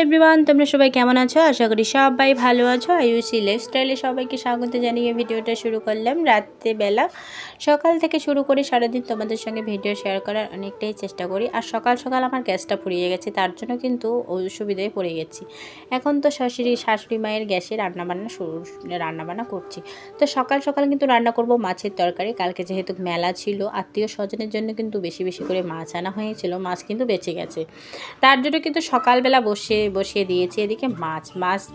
Everyone, তোমরা সবাই কেমন আছো? আশা করি সবাই ভালো আছো। আইউসি লাইফস্টাইলে সবাইকে স্বাগত জানিয়ে ভিডিওটা শুরু করলাম রাত্রেবেলা। সকাল থেকে শুরু করে সারাদিন তোমাদের সঙ্গে ভিডিও শেয়ার করার অনেকটাই চেষ্টা করি। আর সকাল সকাল আমার গ্যাসটা ফুরিয়ে গেছে, তার জন্য কিন্তু অসুবিধায় পড়ে গেছি। এখন তো শাশুড়ি মায়ের গ্যাসে রান্নাবান্না করছি। তো সকাল সকাল কিন্তু রান্না করব মাছের তরকারি। কালকে যেহেতু মেলা ছিল, আত্মীয় স্বজনের জন্য কিন্তু বেশি বেশি করে মাছ আনা হয়েছিল, মাছ কিন্তু বেঁচে গেছে। তার জন্য কিন্তু সকালবেলা বসিয়ে দিয়েছি এদিকে মাছ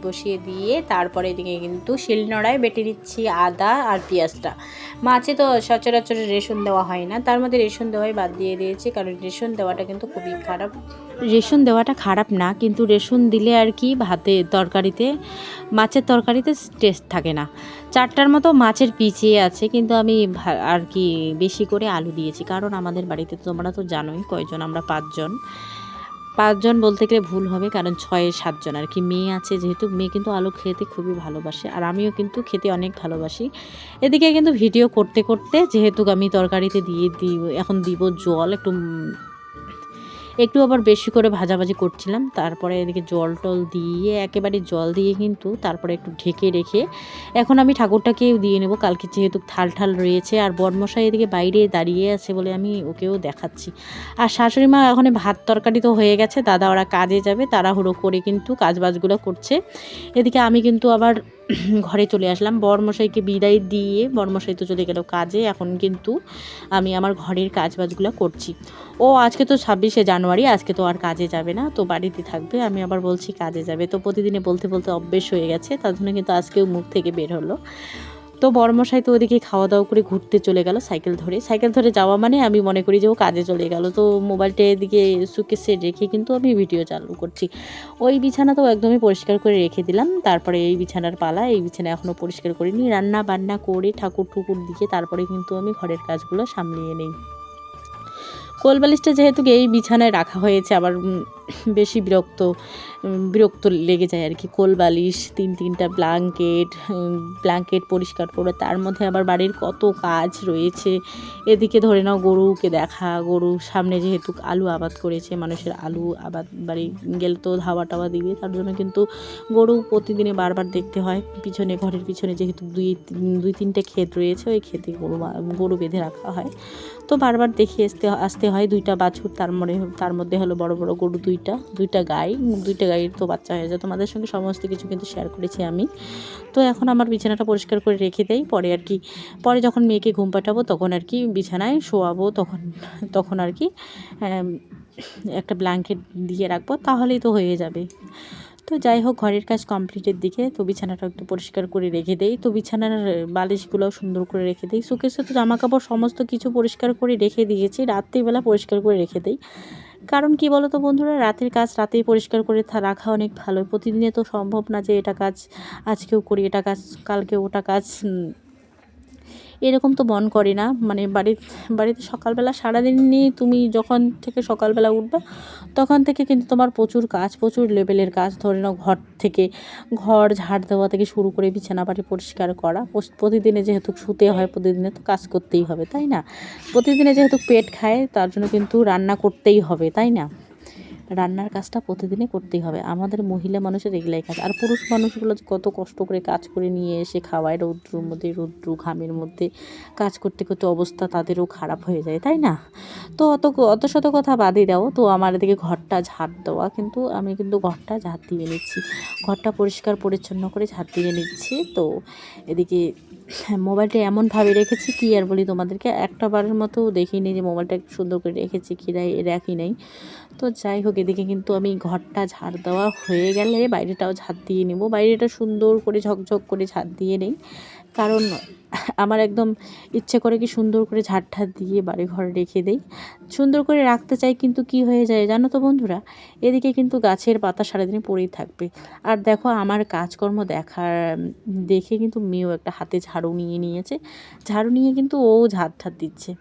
বসিয়ে দিয়ে তারপরে এদিকে কিন্তু শিলনোড়ায় বেটে দিচ্ছি আদা আর পেঁয়াজটা। মাছে তো সচরাচর রেশন দেওয়া হয় না, তার মধ্যে রেশন দেওয়াই বাদ দিয়ে দিয়েছি, কারণ রেশন দেওয়াটা কিন্তু খুবই খারাপ। রেশন দেওয়াটা খারাপ না, কিন্তু রেশন দিলে আর কি মাছের তরকারিতে টেস্ট থাকে না। 4টার মতো মাছের পিছিয়ে আছে, কিন্তু আমি আর কি বেশি করে আলু দিয়েছি, কারণ আমাদের বাড়িতে তোমরা তো জানোই কয়জন, আমরা 5জন বলতে গেলে ভুল হবে, কারণ 6-7জন আর কি মেয়ে আছে, যেহেতু মেয়ে কিন্তু আলু খেতে খুবই ভালোবাসে, আর আমিও কিন্তু খেতে অনেক ভালোবাসি। এদিকে কিন্তু ভিডিও করতে করতে যেহেতু আমি তরকারিতে এখন দিব জল, একটু আবার বেশি করে ভাজাভাজি করছিলাম। তারপরে এদিকে জল দিয়ে একেবারে জল দিয়ে কিন্তু তারপরে একটু ঢেকে রেখে এখন আমি ঠাকুরটাকেও দিয়ে নেব, কালকে যেহেতু ঠাল রয়েছে। আর বড়মশাই এদিকে বাইরে দাঁড়িয়ে আছে বলে আমি ওকেও দেখাচ্ছি। আর শাশুড়ি মা এখন ভাত তরকারি তো হয়ে গেছে, দাদা ওরা কাজে যাবে, তাড়াহুড়ো করে কিন্তু কাজবাজগুলো করছে। এদিকে আমি কিন্তু আবার ঘরে চলে আসলাম বড়মশাইকে বিদায় দিয়ে। বড়মশাই তো চলে গেল কাজে, এখন কিন্তু আমি আমার ঘরের কাজবাজগুলো করছি। আজকে তো 26শে জানুয়ারি, আজকে তো আর কাজে যাবে না, তো বাড়িতে থাকবে। আমি আবার বলছি কাজে যাবে, তো প্রতিদিনে বলতে বলতে অভ্যেস হয়ে গেছে, তার জন্য কিন্তু আজকেও মুখ থেকে বের হলো। তো বড়মশাই তো ওদিকে খাওয়া দাওয়া করে ঘুরতে চলে গেল সাইকেল ধরে যাওয়া মানে আমি মনে করি যে ও কাজে চলে গেল। তো মোবাইলটা এদিকে সুকেসে রেখে কিন্তু আমি ভিডিও চালু করছি। ওই বিছানা তো একদমই পরিষ্কার করে রেখে দিলাম, তারপরে এই বিছানার পালা, এই বিছানা এখনও পরিষ্কার করিনি। রান্না বান্না করে ঠাকুর দিয়ে তারপরে কিন্তু আমি ঘরের কাজগুলো সামলিয়ে নিই। কোলবালিশটা যেহেতু এই বিছানায় রাখা হয়েছে, আবার বেশি বিরক্ত লেগে যায় আর কি। কোলবালিশ, তিনটা ব্ল্যাঙ্কেট পরিষ্কার করে, তার মধ্যে আবার বাড়ির কত কাজ রয়েছে। এদিকে ধরে নাও গরুকে দেখা, গরুর সামনে যেহেতু আলু আবাদ করেছে, মানুষের আলু আবাদ বাড়ি গেলে তো ধাওয়া টাওয়া দিবে, তার জন্য কিন্তু গরু প্রতিদিনে বারবার দেখতে হয়। ঘরের পিছনে যেহেতু 2-3টে ক্ষেত রয়েছে, ওই ক্ষেতে গরু বেঁধে রাখা হয়, তো বারবার দেখে আসতে হয়। 2টা বাছুর, তার মধ্যে হলো বড় বড় গরু 2টা গাইয়ের তো বাচ্চা হয়ে যায়। তোমাদের সঙ্গে সমস্ত কিছু কিন্তু শেয়ার করেছি আমি। তো এখন আমার বিছানাটা পরিষ্কার করে রেখে দেই, পরে যখন মেয়েকে ঘুম পাঠাবো তখন আর কি বিছানায় শোয়াবো, তখন আর কি একটা ব্ল্যাঙ্কেট দিয়ে রাখবো, তাহলেই তো হয়ে যাবে। তো যাই হোক, ঘরের কাজ কমপ্লিটের দিকে, তো বিছানাটা একটু পরিষ্কার করে রেখে দেই। তো বিছানার বালিশগুলোও সুন্দর করে রেখে দেই। শোকেসে তো জামাকাপড় সমস্ত কিছু পরিষ্কার করে রেখে দিয়েছি, রাত্রিবেলা পরিষ্কার করে রেখে দেই। কারণ কি বলো তো বন্ধুরা, রাতের কাজ রাতেই পরিষ্কার করে রাখা অনেক ভালো। প্রতিদিনে তো সম্ভব না যে এটা কাজ আজকেও করি, এটা কাজ কালকে ওটা কাজ এরকম তো মন করে না। মানে বাড়িতে সকালবেলা সারাদিন নিয়ে তুমি যখন থেকে সকালবেলা উঠবা তখন থেকে কিন্তু তোমার প্রচুর লেভেলের কাজ। ধরে নাও ঘর ঝাড় দেওয়া থেকে শুরু করে বিছানা বাড়ি পরিষ্কার করা। প্রতিদিনে যেহেতু শুতে হয়, প্রতিদিনে তো কাজ করতেই হবে, তাই না? প্রতিদিনে যেহেতু পেট খায়, তার জন্য কিন্তু রান্না করতেই হবে, তাই না? রান্নার কাজটা প্রতিদিনই করতেই হবে, আমাদের মহিলা মানুষের এগুলাই কাজ। আর পুরুষ মানুষগুলো কত কষ্ট করে কাজ করে নিয়ে এসে খাওয়ায়, রৌদ্র ঘামের মধ্যে কাজ করতে করতে অবস্থা তাদেরও খারাপ হয়ে যায়, তাই না? তো অত শত কথা বাদই দাও, তো আমার এদিকে ঘরটা ঝাড় দেওয়া, কিন্তু আমি কিন্তু ঘরটা ঝাড় দিয়ে নিচ্ছি, ঘরটা পরিষ্কার পরিচ্ছন্ন করে ঝাড় দিয়ে নিচ্ছি। তো এদিকে মোবাইলটা এমনভাবে রেখেছি, কি আর বলি তোমাদেরকে, একটা বারের মতো দেখিনি যে মোবাইলটা একটু সুন্দর করে রেখেছি কি রাখি নাই। তো যাই হোক, এদিকে কিন্তু আমি ঘরটা ঝাড় দেওয়া হয়ে গেলে বাইরেটাও ঝাড় দিয়ে নেব। বাইরেটা সুন্দর করে ঝকঝক করে ঝাড় দিয়ে নেই, কারণ আমার একদম ইচ্ছে করে কি সুন্দর করে ঝাড় দিয়ে বাড়ি ঘরে রেখে দেই। সুন্দর করে রাখতে চাই, কিন্তু কি হয়ে যায় জানো তো বন্ধুরা, এদিকে কিন্তু গাছের পাতা সারাদিন পড়েই থাকবে। আর দেখো, আমার কাজকর্ম দেখে কিন্তু মেয়েও একটা হাতে ঝাড়ু নিয়েছে, ঝাড়ু নিয়ে কিন্তু ও ঝাড় দিচ্ছে।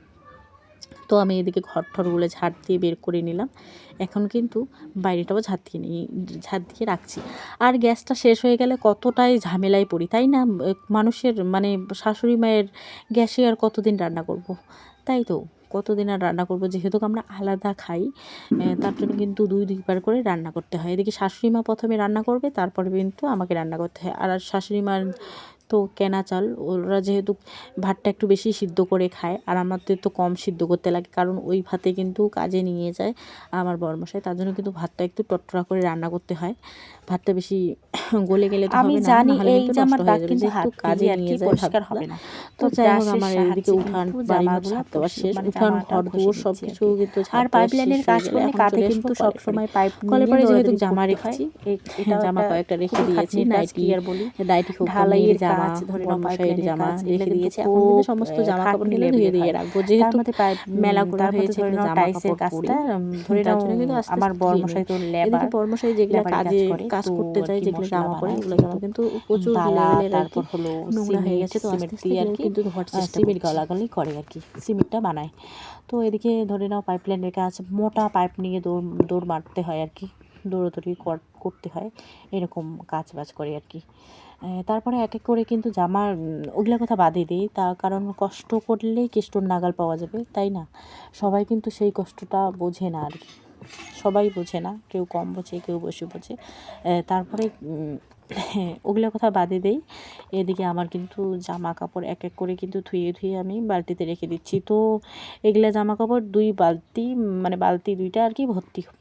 তো আমি এদিকে ঘরগুলো ঝাড় দিয়ে বের করে নিলাম, এখন কিন্তু বাইরেটাও ঝাড় দিয়ে রাখছি। আর গ্যাসটা শেষ হয়ে গেলে কতটাই ঝামেলায় পড়ি, তাই না? মানুষের মানে শাশুড়ি মায়ের গ্যাসে আর কতদিন রান্না করব, তাই তো কতদিন আর রান্না করবো, যেহেতু আমরা আলাদা খাই তার জন্য কিন্তু দুইবার করে রান্না করতে হয়। এদিকে শাশুড়ি মা প্রথমে রান্না করবে, তারপরে কিন্তু আমাকে রান্না করতে হয়। আর শাশুড়ি মার তো কেনা চাল, ওরা যেহেতু ভাতটা একটু বেশি সিদ্ধ করে খায়, আর আমাদের তো কম সিদ্ধ করতে লাগে, কারণ ওই ভাতে কিন্তু কাজে নিয়ে যায় আমার বরমশাই, তার জন্য কিন্তু ভাতটা একটু টটরা করে রান্না করতে হয়। ভাতটা বেশি গলে গেলে তো হবে না, নাহলে কিন্তু নষ্ট হয়ে যাবে, যেহেতু কাজে নিয়ে যায় পরিষ্কার হবে না। তো যাই হোক, আমার এদিকে উঠান বাড়ি ছাদ দেওয়া শেষ, উঠান ঘর দুয়ার সব কিছু কিন্তু আর পাইপলাইনের কাজ করলে কাঁধে কিন্তু সবসময় পাইপ কলের পরে যেহেতু নিয়ে জামা দৌড়াদৌড়ি রেখেছি, এটা জামা কয়েকটা রেখে দিয়েছি, নাইটি আর বলি নাইটি হোক, ঢালাইয়ের জামা, কাজ, ধরে নাও বর্মশাইয়ের পাইপলাইনের জামা কাজ, রেখে এগুলো দিয়েছি। কিন্তু এখন কিন্তু খুব সমস্ত জামা কাপড় খাটনি ধুয়ে লেভেলের দিয়ে হয়। রাখবো, তার যেহেতু মধ্যে মেলা করা তার মধ্যে হয়েছে ধরে এখানে নাও জামা টাইসের কাপড় পরি, কাজটা ধরে তার নাও জন্য কিন্তু আস্তে আমার আস্তে ধুয়ে নিই। বরমশাই তো এদিকে লেবার, বর্মশাই যেগুলো লেবারি কাজ করতে আর যায়, কি যেগুলো মশলা জামা পরে, বানায়, ওগুলো জামা কিন্তু কিন্তু প্রচুর বালা, লেভেলের আর কি তারপর হলো নোংরা হয়ে গেছে, তো আস্তে সিমেন্ট আস্তে দিয়ে আর এগুলো কি কিন্তু ধোয়ার চেষ্টা সিমেন্ট করছি। গালাগালি করে আর কি, সিমেন্টটা বানায়। তো এদিকে ধরে নাও পাইপলাইনের কাজ, মোটা পাইপ নিয়ে দৌড় মারতে হয় আর কি, দৌড়াদৌড়ি করতে হয়, এরকম কাজ বাজ করে আর কি। তারপরে এক এক করে কিন্তু জামার ওগুলা কথা বাদে দিই, তার কারণ কষ্ট করলেই কেষ্টর নাগাল পাওয়া যাবে, তাই না? সবাই কিন্তু সেই কষ্টটা বোঝে না আর কি, সবাই বোঝে না, কেউ কম বোঝে, কেউ বেশি বোঝে। তারপরে ওগুলো কথা বাদে দেই। এদিকে আমার কিন্তু জামা কাপড় এক এক করে কিন্তু ধুয়ে ধুয়ে আমি বালতিতে রেখে দিচ্ছি। তো এগুলা জামা কাপড় 2 বালতি, মানে বালতি 2টা আর কি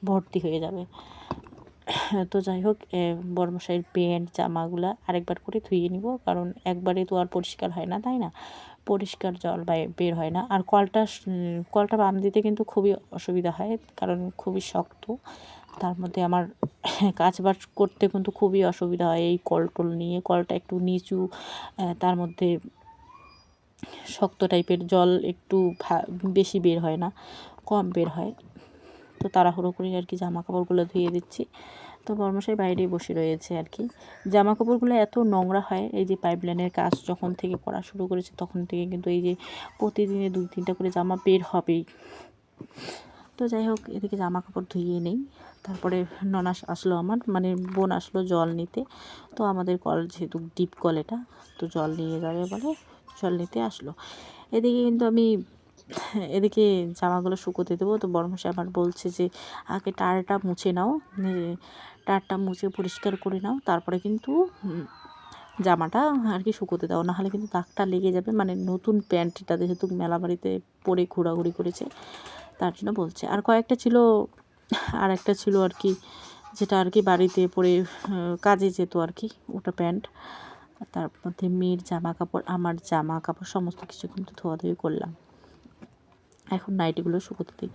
ভর্তি হয়ে যাবে। তো যাই হোক, বড়মশাইয়ের প্যান্ট জামাগুলা আরেকবার করে ধুয়ে নিব, কারণ একবারে তো আর পরিষ্কার হয় না, তাই না? পরিষ্কার জল বের হয় না। আর কলটা বাম দিতে কিন্তু খুবই অসুবিধা হয়, কারণ খুবই শক্ত। তার মধ্যে আমার কাজ বাজ করতে কিন্তু খুবই অসুবিধা হয় এই কল নিয়ে। কলটা একটু নিচু, তার মধ্যে শক্ত টাইপের, জল একটু বেশি বের হয় না, কম বের হয়। তো তাড়াহুড়ো করে আর কি জামা কাপড়গুলো ধুয়ে দিচ্ছি। তো বর্মশাই বাইরেই বসে রয়েছে আর কি। জামা কাপড়গুলো এত নোংরা হয়, এই যে পাইপলাইনের কাজ যখন থেকে করা শুরু করেছে তখন থেকে কিন্তু এই যে প্রতিদিনে 2-3টা করে জামা বের হবেই। তো যাই হোক, এদিকে জামা কাপড় ধুয়ে নেই। তারপরে ননাস আসলো, আমার মানে বোন আসলো জল নিতে। তো আমাদের কল যেহেতু ডিপ কল এটা, তো জল নিয়ে যাবে বলে জল নিতে আসলো। এদিকে কিন্তু আমি এদিকে জামাগুলো শুকোতে দেবো। তো বড়মশাই আমার বলছে যে আগে টারটা মুছে নাও, টারটা মুছে পরিষ্কার করে নাও, তারপরে কিন্তু জামাটা আর কি শুকোতে দাও, নাহলে কিন্তু দাগটা লেগে যাবে। মানে নতুন প্যান্টটা যেহেতু মেলা বাড়িতে পরে ঘোরাঘুরি করেছে, তার জন্য বলছে। আর কয়েকটা ছিল, আর একটা ছিল আর কি, যেটা আর কি বাড়িতে পরে কাজে যেত আর কি, ওটা প্যান্ট। তার মধ্যে মেয়ের জামা কাপড়, আমার জামা কাপড় সমস্ত কিছু কিন্তু ধোয়াধুয়ি করলাম। এখন নাইটিগুলো শুকোতে দিই।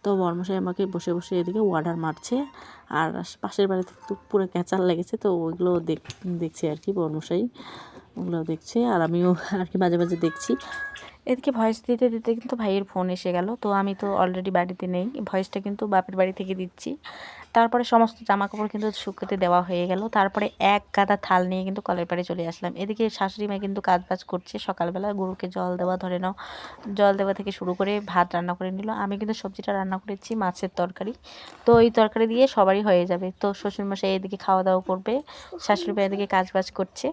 তো বর্মশাই আমাকে বসে বসে এদিকে অর্ডার মারছে, আর পাশের বাড়িতে তো পুরো ক্যাচাল লেগেছে, তো ওইগুলো দেখছে আর কি বর্মশাই, ওগুলো দেখছে, আর আমিও আর কি মাঝে মাঝে দেখছি। এদিকে ভয়েস দিতে দিতে কিন্তু ভাইয়ের ফোন এসে গেল। তো আমি তো অলরেডি বাড়িতে নেই, ভয়েসটা কিন্তু বাপের বাড়ি থেকে দিচ্ছি। তারপরে সমস্ত জামাকাপড় কিন্তু শুকোতে দেওয়া হয়ে গেল। তারপরে এক গাদা থাল নিয়ে কিন্তু কলের পাড়ে চলে আসলাম। এদিকে শাশুড়ি মা কিন্তু কাজবাজ করছে, সকালবেলা গরুকে জল দেওয়া, ধরে নাও জল দেওয়া থেকে শুরু করে ভাত রান্না করে নিল। আমি কিন্তু সবজিটা রান্না করেছি, মাছের তরকারি। তো এই তরকারি দিয়ে সবারই হয়ে যাবে। তো শ্বশুরমশাই এদিকে খাওয়া দাওয়া করবে, শাশুড়ি মা এদিকে কাজবাজ করছে।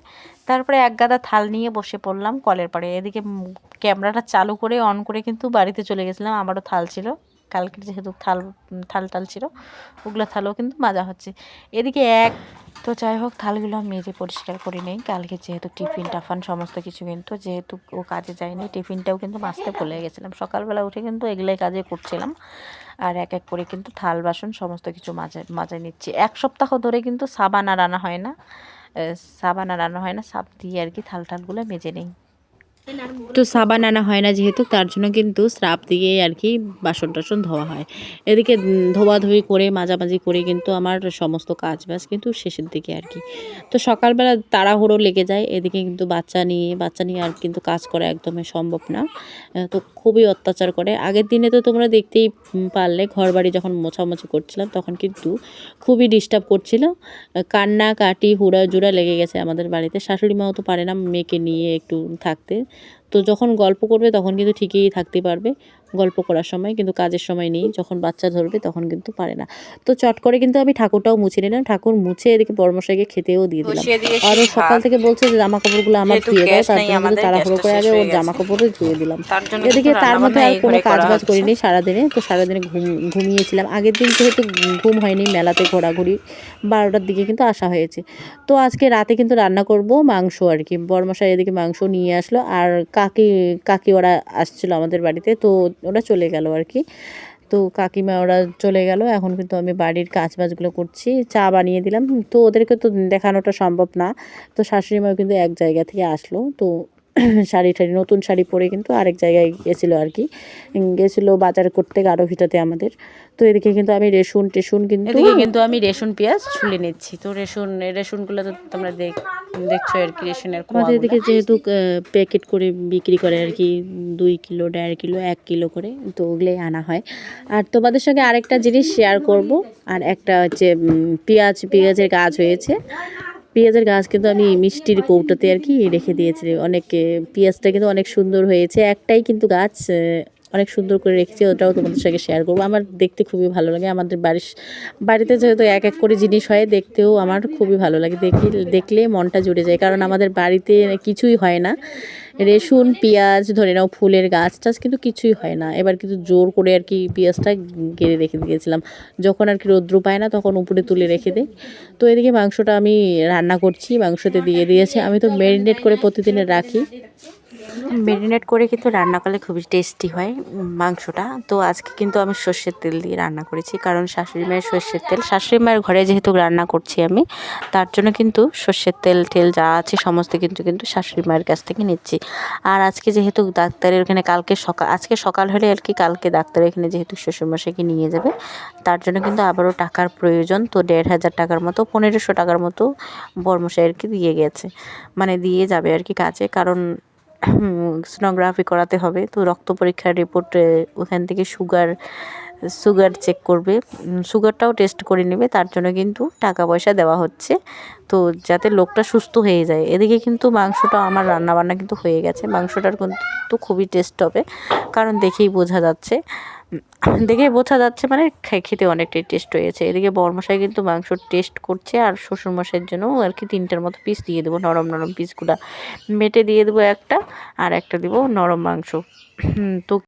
তারপরে এক গাদা থাল নিয়ে বসে পড়লাম কলের পাড়ে। এদিকে ক্যামেরাটা চালু করে অন করে কিন্তু বাড়িতে চলে গেছিলাম, আমারও থাল ছিল কালকে, যেহেতু থাল ছিল, ওগুলো থালও কিন্তু মাজা হচ্ছে এদিকে তো যাই হোক, থালগুলো মেজে পরিষ্কার করে নেই। কালকে যেহেতু টিফিন টাফান সমস্ত কিছু, কিন্তু যেহেতু ও কাজে যায়নি, টিফিনটাও কিন্তু মাজতে ভুলে গেছিলাম। সকালবেলা উঠে কিন্তু এগুলোই কাজে করছিলাম, আর এক এক করে কিন্তু থাল বাসন সমস্ত কিছু মাজায় নিচ্ছি। 1 সপ্তাহ ধরে কিন্তু সাবান আর আনা হয় না, সাব দিয়ে আর কি থালগুলো মেজে নেই। তো সাবান আনা হয় না যেহেতু, তার জন্য কিন্তু স্রাব দিয়ে আর কি বাসন টাসন ধোয়া হয়। এদিকে ধোয়াধুয়ি করে মাজামাজি করে কিন্তু আমার সমস্ত কাজ বাজ কিন্তু শেষের দিকে আর কি। তো সকালবেলা তাড়াহুড়ো লেগে যায়, এদিকে কিন্তু বাচ্চা নিয়ে আর কিন্তু কাজ করা একদমই সম্ভব না। তো খুবই অত্যাচার করে। আগের দিনে তো তোমরা দেখতেই পারলে, ঘর বাড়ি যখন মোছামুছি করছিলাম তখন কিন্তু খুবই ডিস্টার্ব করছিল, কান্নাকাটি হুড়াজুড়া লেগে গেছে আমাদের বাড়িতে। শাশুড়ি মাও তো পারে না মেয়েকে নিয়ে একটু থাকতে, তো যখন গল্প করবে তখন কিন্তু ঠিকই থাকতে পারবে গল্প করার সময়, কিন্তু কাজের সময় নেই, যখন বাচ্চা ধরবে তখন কিন্তু পারে না। তো চট করে কিন্তু আমি ঠাকুরটাও মুছে নিলাম, ঠাকুর মুছে এদিকে বড়মশাইকে খেতেও দিয়ে দিলাম। বসিয়ে দিয়েছি আরও সকাল ভাত। থেকে বলছে যে জামা কাপড়গুলো আমার যেহেতু ধুয়ে দাও, গ্যাস তার নেই জন্য কিন্তু আমাদের, তাড়াহুড়ো গ্যাসটা করে শেষ আগে হয়ে ওর গেছে, জামা কাপড়ও ধুয়ে দিলাম। তার জন্য এদিকে কিন্তু তার মধ্যে রান্নাবান্না আর এই কোনো ঘরে কাজ করা বাজ হচ্ছে। করিনি সারাদিনে। তো সারাদিনে ঘুমিয়েছিলাম। আগের দিন যেহেতু ঘুম হয়নি, মেলাতে ঘোরাঘুরি 12টার দিকে কিন্তু আসা হয়েছে। তো আজকে রাতে কিন্তু রান্না করব মাংস আর কি। বড়মশাই এদিকে মাংস নিয়ে আসলো, আর কাকি ওরা আসছিল আমাদের বাড়িতে, তো ওরা চলে গেল আর কি। তো কাকিমা ওরা চলে গেল, এখন কিন্তু আমি বাড়ির কাজ বাজগুলো করছি, চা বানিয়ে দিলাম। তো ওদেরকে তো দেখানোটা সম্ভব না। তো শাশুড়ি মাও কিন্তু এক জায়গা থেকে আসলো, তো শাড়ি টাড়ি নতুন শাড়ি পরে কিন্তু আরেক জায়গায় গেছিলো আর কি, গেছিলো বাজার করতে গারোভিটাতে আমাদের। তো এদিকে কিন্তু আমি রেশন কিন্তু এদিকে কিন্তু আমি রেশন পেঁয়াজ ছুলে নিচ্ছি। তো রেশনগুলো তো তোমরা দেখছো আর কি, রেশনের আমাদের এদিকে যেহেতু প্যাকেট করে বিক্রি করে আর কি, 2 কিলো 1.5 কিলো 1 কিলো করে, তো ওগুলোই আনা হয়। আর তোমাদের সঙ্গে আরেকটা জিনিস শেয়ার করব, আর একটা হচ্ছে পেঁয়াজের গাছ হয়েছে। পেঁয়াজের গাছ কিন্তু আমি মিষ্টির কৌটোতে আর কি রেখে দিয়েছি। পেঁয়াজটা কিন্তু অনেক সুন্দর হয়েছে, একটাই কিন্তু গাছ, অনেক সুন্দর করে রেখেছি, ওটাও তোমাদের সঙ্গে শেয়ার করবো। আমার দেখতে খুবই ভালো লাগে, আমাদের বাড়িতে যেহেতু এক এক করে জিনিস হয়, দেখতেও আমার খুবই ভালো লাগে, দেখলে মনটা জুড়ে যায়। কারণ আমাদের বাড়িতে কিছুই হয় না, রসুন পেঁয়াজ ধরে নাও, ফুলের গাছ টাছ কিন্তু কিছুই হয় না। এবার কিন্তু জোর করে আর কি পেঁয়াজটা গেড়ে রেখে দিয়েছিলাম, যখন আর কি রৌদ্র পায় না তখন উপরে তুলে রেখে দেয়। তো এদিকে মাংসটা আমি রান্না করছি, মাংসতে দিয়ে দিয়েছে। আমি তো ম্যারিনেট করে প্রতিদিনে রাখি, ম্যারিনেট করে কিন্তু রান্না করলে খুবই টেস্টি হয় মাংসটা। তো আজকে কিন্তু আমি সর্ষের তেল দিয়ে রান্না করেছি, কারণ শাশুড়ি মায়ের সর্ষের তেল, শাশুড়ি মায়ের ঘরে যেহেতু রান্না করছি আমি, তার জন্য কিন্তু সর্ষের তেল যা আছে সমস্ত কিন্তু শাশুড়ি মায়ের কাছ থেকে নিচ্ছি। আর আজকে যেহেতু ডাক্তারের ওখানে আজকে সকাল হলে আর কি, কালকে ডাক্তারের এখানে যেহেতু শ্বশুরমশাইকে নিয়ে যাবে, তার জন্য কিন্তু আবারও টাকার প্রয়োজন। তো 1,500 টাকার মতো, 1500 টাকার মতো বর্মশাই আর কি দিয়ে গেছে, মানে দিয়ে যাবে আর কি কাজে। কারণ সোনোগ্রাফি করাতে হবে, তো রক্ত পরীক্ষার রিপোর্ট ওখান থেকে সুগার চেক করবে, সুগারটাও টেস্ট করে নেবে, তার জন্য কিন্তু টাকা পয়সা দেওয়া হচ্ছে, তো যাতে লোকটা সুস্থ হয়ে যায়। এদিকে কিন্তু মাংসটা আমার রান্নাবান্না কিন্তু হয়ে গেছে, মাংসটার কিন্তু খুবই টেস্ট হবে, কারণ দেখেই বোঝা যাচ্ছে মানে খেতে অনেকটাই টেস্ট হয়েছে। এদিকে বরমশাই কিন্তু মাংস টেস্ট করছে, আর শ্বশুরমশাইয়ের জন্য আর কি 3টার মতো পিস দিয়ে দেবো, নরম পিসগুলা বেটে দিয়ে দেবো একটা, আর একটা দেবো নরম মাংস। তো